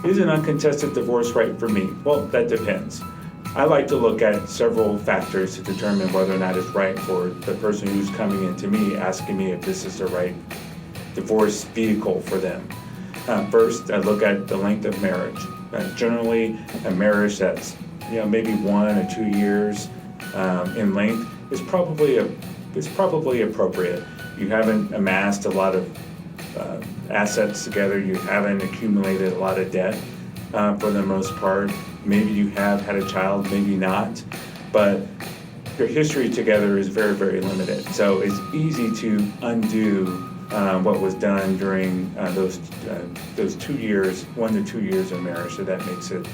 Is an uncontested divorce right for me? Well, that depends. I like to look at several factors to determine whether or not it's right for the person who's coming into me, asking me if this is the right divorce vehicle for them. First, I look at the length of marriage. Generally, a marriage that's maybe 1 or 2 years in length is probably appropriate. You haven't amassed a lot of assets together. You haven't accumulated a lot of debt for the most part. Maybe you have had a child, maybe not, but your history together is very, very limited. So it's easy to undo what was done during those 2 years, 1 to 2 years of marriage. So that makes it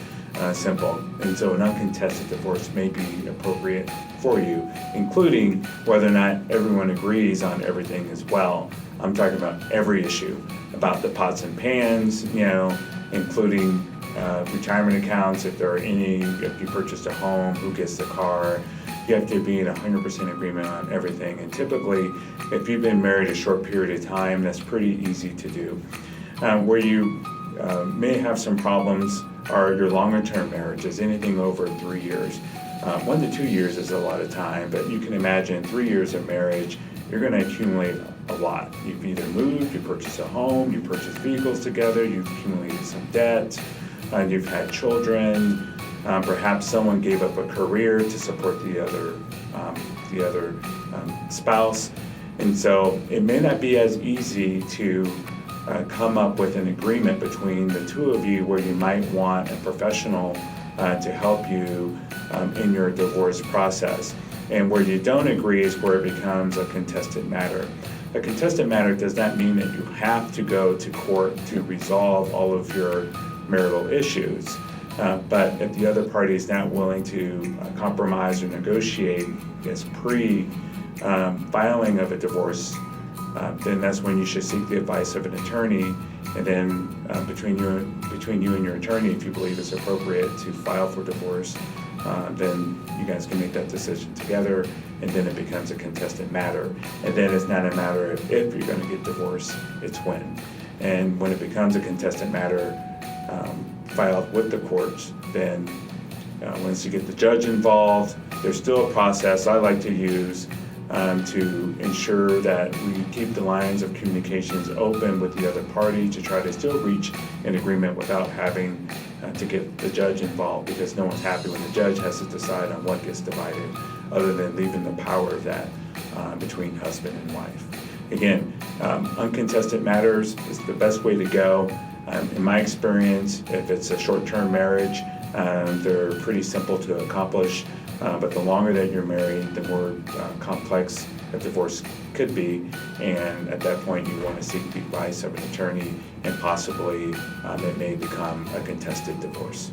simple. And so an uncontested divorce may be appropriate for you, including whether or not everyone agrees on everything as well. I'm talking about every issue, about the pots and pans, including retirement accounts, if there are any, if you purchased a home, who gets the car. You have to be in 100% agreement on everything. And typically, if you've been married a short period of time, that's pretty easy to do. Where you may have some problems are your longer term marriages, anything over 3 years. 1 to 2 years is a lot of time, but you can imagine 3 years of marriage, you're going to accumulate a lot. You've either moved, you purchased a home, you purchased vehicles together, you've accumulated some debt, you've had children, perhaps someone gave up a career to support the other spouse. And so it may not be as easy to come up with an agreement between the two of you where you might want a professional to help you in your divorce process. And where you don't agree is where it becomes a contested matter. A contested matter does not mean that you have to go to court to resolve all of your marital issues. But if the other party is not willing to compromise or negotiate as pre-filing of a divorce, then that's when you should seek the advice of an attorney. And then between you and your attorney, if you believe it's appropriate to file for divorce, then you guys can make that decision together, and then it becomes a contested matter. And then it's not a matter of if you're going to get divorced, it's when. And when it becomes a contested matter filed with the courts, then once you get the judge involved, there's still a process I like to use to ensure that we keep the lines of communications open with the other party to try to still reach an agreement without having to get the judge involved, because no one's happy when the judge has to decide on what gets divided, other than leaving the power of that between husband and wife. Again, uncontested matters is the best way to go. In my experience, if it's a short-term marriage, they're pretty simple to accomplish. But the longer that you're married, the more complex a divorce could be. And at that point, you want to seek the advice of an attorney, and possibly it may become a contested divorce.